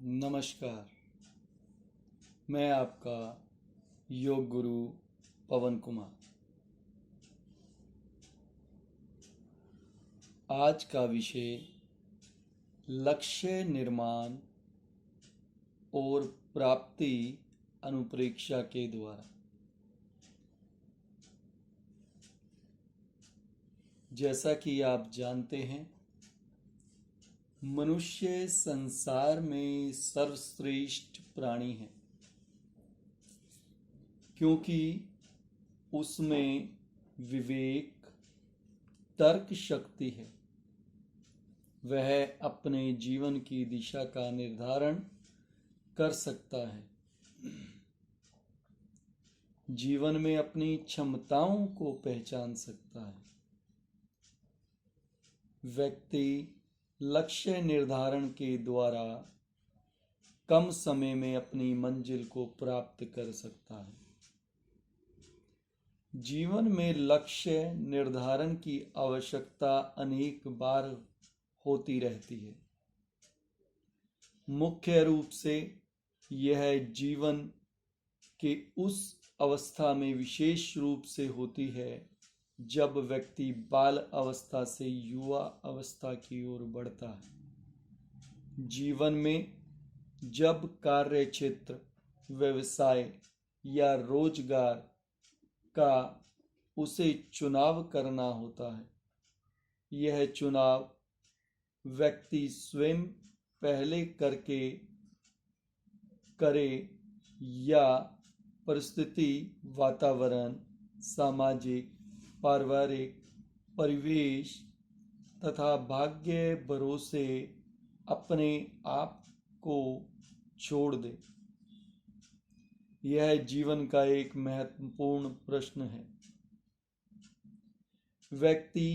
नमस्कार। मैं आपका योग गुरु पवन कुमार। आज का विषय लक्ष्य निर्माण और प्राप्ति अनुप्रेक्षा के द्वारा। जैसा कि आप जानते हैं, मनुष्य संसार में सर्वश्रेष्ठ प्राणी है, क्योंकि उसमें विवेक, तर्क शक्ति है। वह अपने जीवन की दिशा का निर्धारण कर सकता है। जीवन में अपनी क्षमताओं को पहचान सकता है। व्यक्ति लक्ष्य निर्धारण के द्वारा कम समय में अपनी मंजिल को प्राप्त कर सकता है। जीवन में लक्ष्य निर्धारण की आवश्यकता अनेक बार होती रहती है। मुख्य रूप से यह जीवन के उस अवस्था में विशेष रूप से होती है जब व्यक्ति बाल अवस्था से युवा अवस्था की ओर बढ़ता है। जीवन में जब कार्य क्षेत्र, व्यवसाय या रोजगार का उसे चुनाव करना होता है, यह चुनाव व्यक्ति स्वयं पहले करे या परिस्थिति, वातावरण, सामाजिक, पारिवारिक परिवेश तथा भाग्य भरोसे अपने आप को छोड़ दे। यह जीवन का एक महत्वपूर्ण प्रश्न है। व्यक्ति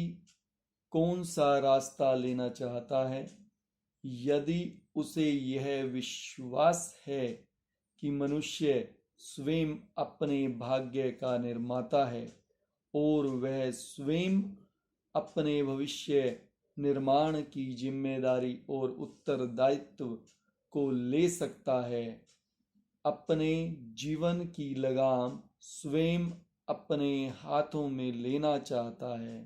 कौन सा रास्ता लेना चाहता है? यदि उसे यह विश्वास है कि मनुष्य स्वयं अपने भाग्य का निर्माता है और वह स्वयं अपने भविष्य निर्माण की जिम्मेदारी और उत्तरदायित्व को ले सकता है, अपने जीवन की लगाम स्वयं अपने हाथों में लेना चाहता है,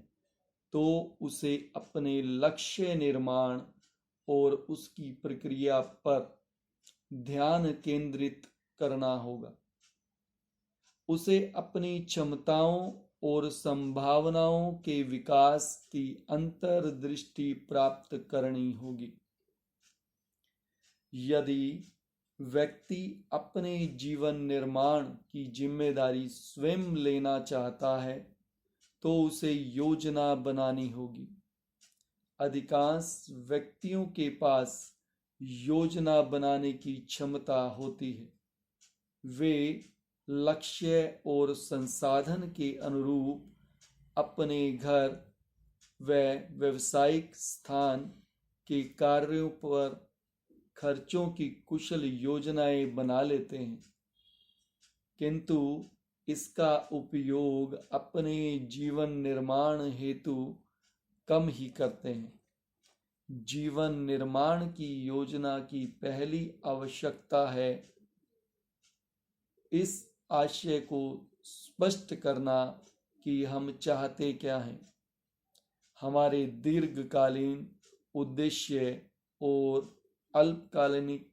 तो उसे अपने लक्ष्य निर्माण और उसकी प्रक्रिया पर ध्यान केंद्रित करना होगा। उसे अपनी क्षमताओं और संभावनाओं के विकास की अंतर्दृष्टि प्राप्त करनी होगी। यदि व्यक्ति अपने जीवन निर्माण की जिम्मेदारी स्वयं लेना चाहता है, तो उसे योजना बनानी होगी। अधिकांश व्यक्तियों के पास योजना बनाने की क्षमता होती है। वे लक्ष्य और संसाधन के अनुरूप अपने घर व व्यावसायिक स्थान के कार्यों पर खर्चों की कुशल योजनाएं बना लेते हैं, किंतु इसका उपयोग अपने जीवन निर्माण हेतु कम ही करते हैं। जीवन निर्माण की योजना की पहली आवश्यकता है इस आशय को स्पष्ट करना कि हम चाहते क्या हैं, हमारे दीर्घकालीन उद्देश्य और अल्पकालिक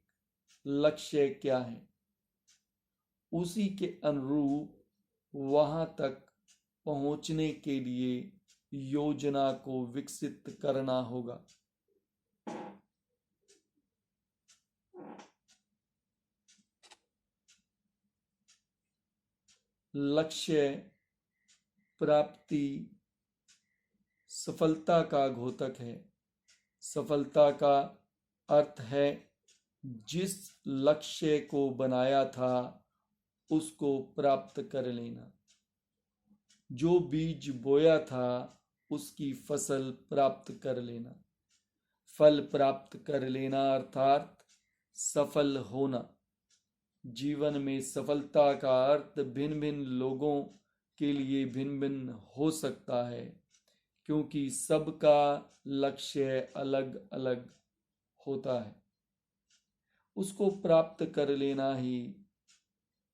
लक्ष्य क्या हैं। उसी के अनुरूप वहां तक पहुंचने के लिए योजना को विकसित करना होगा। लक्ष्य प्राप्ति सफलता का घोतक है। सफलता का अर्थ है जिस लक्ष्य को बनाया था उसको प्राप्त कर लेना। जो बीज बोया था उसकी फसल प्राप्त कर लेना। फल प्राप्त कर लेना अर्थात सफल होना। जीवन में सफलता का अर्थ भिन्न भिन्न लोगों के लिए भिन्न भिन्न हो सकता है, क्योंकि सबका लक्ष्य अलग अलग होता है। उसको प्राप्त कर लेना ही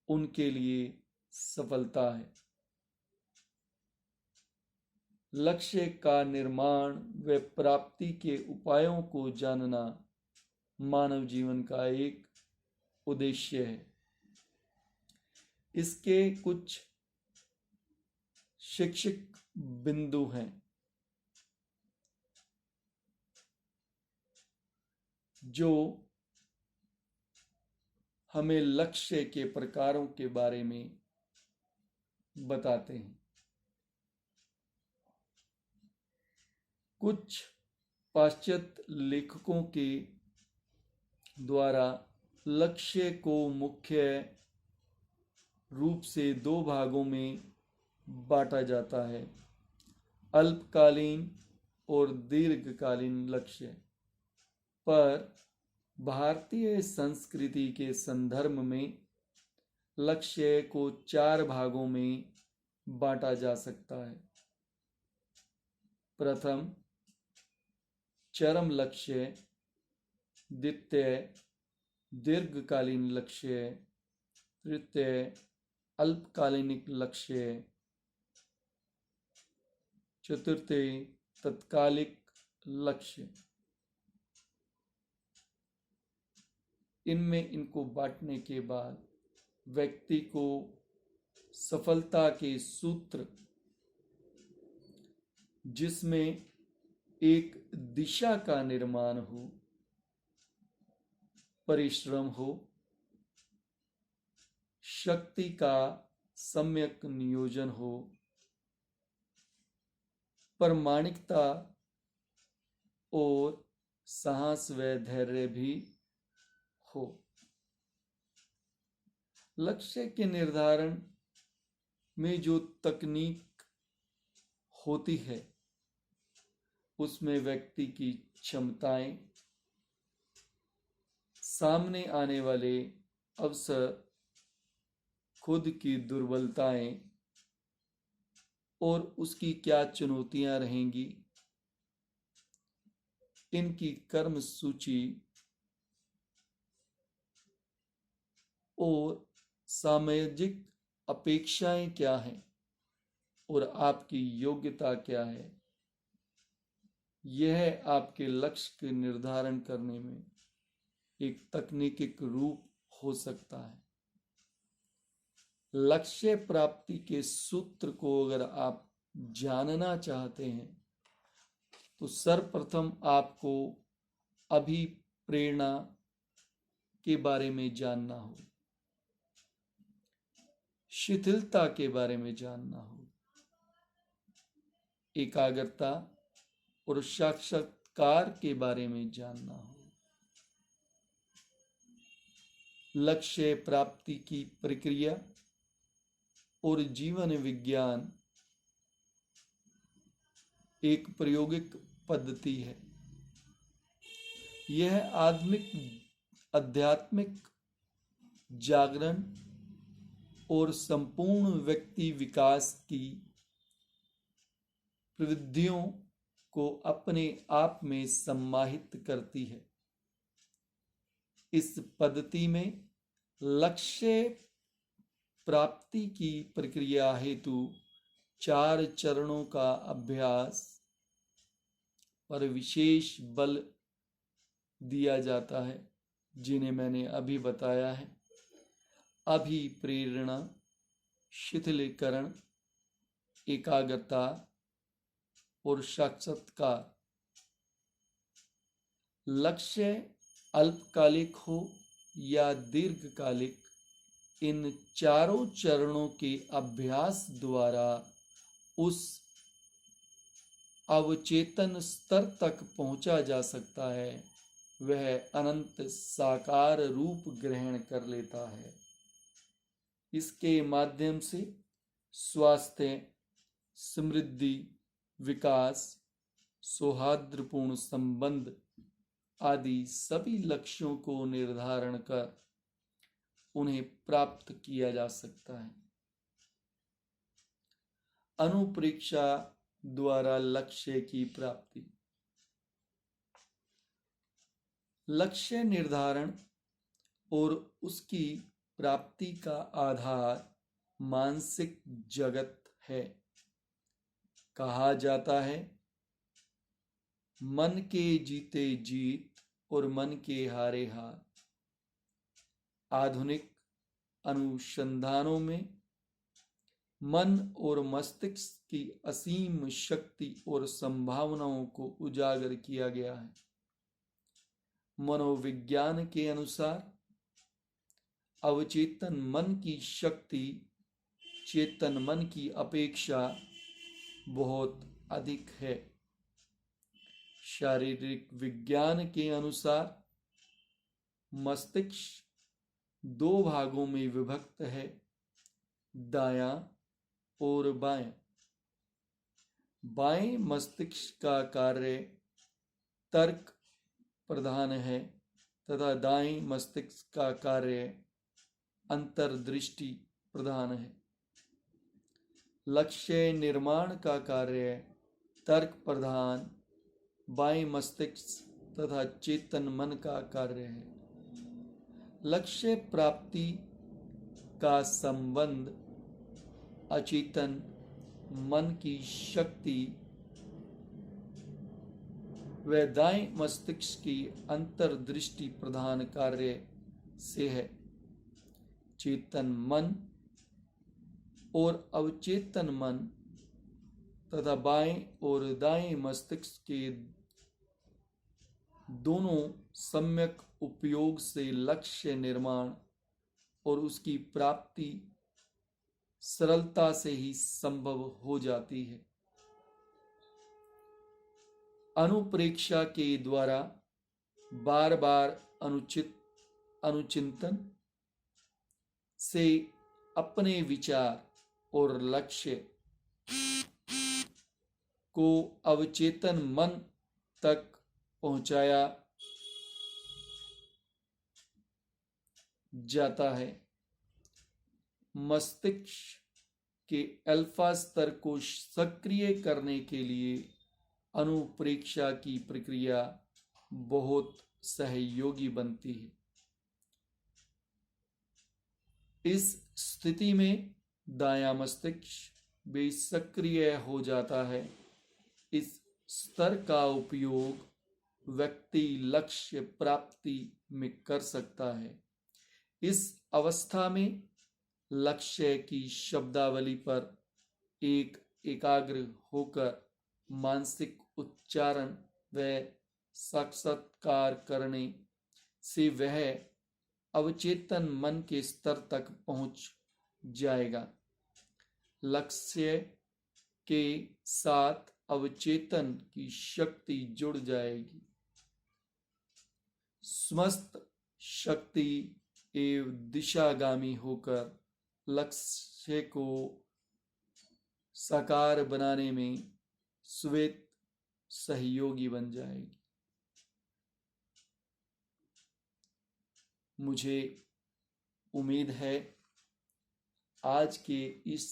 उनके लिए सफलता है। लक्ष्य का निर्माण व प्राप्ति के उपायों को जानना मानव जीवन का एक उद्देश्य है। इसके कुछ शिक्षक बिंदु हैं जो हमें लक्ष्य के प्रकारों के बारे में बताते हैं। कुछ पाश्चात्य लेखकों के द्वारा लक्ष्य को मुख्य रूप से दो भागों में बांटा जाता है, अल्पकालीन और दीर्घकालीन लक्ष्य। पर भारतीय संस्कृति के संदर्भ में लक्ष्य को 4 भागों में बांटा जा सकता है। प्रथम चरम लक्ष्य, द्वितीय दीर्घकालीन लक्ष्य, तृतीय अल्पकालिक लक्ष्य, चतुर्थी तत्कालिक लक्ष्य। इनमें इनको बांटने के बाद व्यक्ति को सफलता के सूत्र, जिसमें एक दिशा का निर्माण हो, परिश्रम हो, शक्ति का सम्यक नियोजन हो, प्रामाणिकता और साहस व धैर्य भी हो। लक्ष्य के निर्धारण में जो तकनीक होती है उसमें व्यक्ति की क्षमताएं, सामने आने वाले अवसर, खुद की दुर्बलताएं और उसकी क्या चुनौतियां रहेंगी, इनकी कर्म सूची और सामाजिक अपेक्षाएं क्या हैं और आपकी योग्यता क्या है, यह आपके लक्ष्य के निर्धारण करने में एक तकनीकी रूप हो सकता है। लक्ष्य प्राप्ति के सूत्र को अगर आप जानना चाहते हैं तो सर्वप्रथम आपको अभिप्रेरणा के बारे में जानना हो, शिथिलता के बारे में जानना हो, एकाग्रता और साक्षात्कार के बारे में जानना हो। लक्ष्य प्राप्ति की प्रक्रिया और जीवन विज्ञान एक प्रायोगिक पद्धति है। यह आध्यात्मिक जागरण और संपूर्ण व्यक्ति विकास की प्रवृत्तियों को अपने आप में समाहित करती है। इस पद्धति में लक्ष्य प्राप्ति की प्रक्रिया हेतु 4 चरणों का अभ्यास पर विशेष बल दिया जाता है, जिन्हें मैंने अभी बताया है। अभिप्रेरणा, शिथिलीकरण, एकाग्रता और साक्षात्कार। लक्ष्य अल्पकालिक हो या दीर्घकालिक, इन चारों चरणों के अभ्यास द्वारा उस अवचेतन स्तर तक पहुंचा जा सकता है, वह अनंत साकार रूप ग्रहण कर लेता है। इसके माध्यम से स्वास्थ्य, समृद्धि, विकास, सौहार्दपूर्ण संबंध आदि सभी लक्ष्यों को निर्धारण कर उन्हें प्राप्त किया जा सकता है। अनुप्रेक्षा द्वारा लक्ष्य की प्राप्ति। लक्ष्य निर्धारण और उसकी प्राप्ति का आधार मानसिक जगत है। कहा जाता है, मन के जीते जीत और मन के हारे हार। आधुनिक अनुसंधानों में मन और मस्तिष्क की असीम शक्ति और संभावनाओं को उजागर किया गया है। मनोविज्ञान के अनुसार अवचेतन मन की शक्ति चेतन मन की अपेक्षा बहुत अधिक है। शारीरिक विज्ञान के अनुसार मस्तिष्क दो भागों में विभक्त है, दायां और बायां। बाएं मस्तिष्क का कार्य तर्क प्रधान है तथा दाएं मस्तिष्क का कार्य अंतर्दृष्टि प्रधान है। लक्ष्य निर्माण का कार्य तर्क प्रधान बाएं मस्तिष्क तथा चेतन मन का कार्य है। लक्ष्य प्राप्ति का संबंध अचेतन मन की शक्ति व दाएं मस्तिष्क की अंतर्दृष्टि प्रधान कार्य से है। चेतन मन और अवचेतन मन तथा बाएं और दाएं मस्तिष्क के दोनों सम्यक उपयोग से लक्ष्य निर्माण और उसकी प्राप्ति सरलता से ही संभव हो जाती है। अनुप्रेक्षा के द्वारा बार बार अनुचिंतन से अपने विचार और लक्ष्य को अवचेतन मन तक पहुंचाया जाता है। मस्तिष्क के अल्फा स्तर को सक्रिय करने के लिए अनुप्रेक्षा की प्रक्रिया बहुत सहयोगी बनती है। इस स्थिति में दायां मस्तिष्क भी सक्रिय हो जाता है। इस स्तर का उपयोग व्यक्ति लक्ष्य प्राप्ति में कर सकता है। इस अवस्था में लक्ष्य की शब्दावली पर एकाग्र होकर मानसिक उच्चारण व साक्षात्कार करने से वह अवचेतन मन के स्तर तक पहुंच जाएगा। लक्ष्य के साथ अवचेतन की शक्ति जुड़ जाएगी। समस्त शक्ति एवं दिशागामी होकर लक्ष्य को साकार बनाने में श्वेत सहयोगी बन जाएगी। मुझे उम्मीद है आज के इस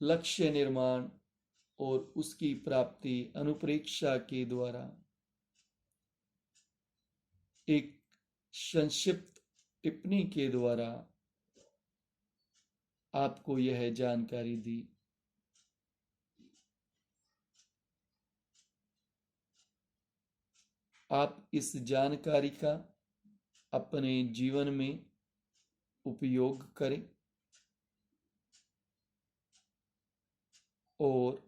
लक्ष्य निर्माण और उसकी प्राप्ति अनुप्रेक्षा के द्वारा एक संक्षिप्त टिप्पणी के द्वारा आपको यह जानकारी दी। आप इस जानकारी का अपने जीवन में उपयोग करें और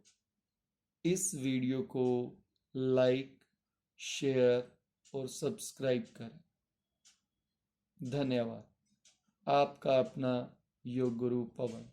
इस वीडियो को लाइक, शेयर और सब्सक्राइब करें। धन्यवाद। आपका अपना योग गुरु पवन।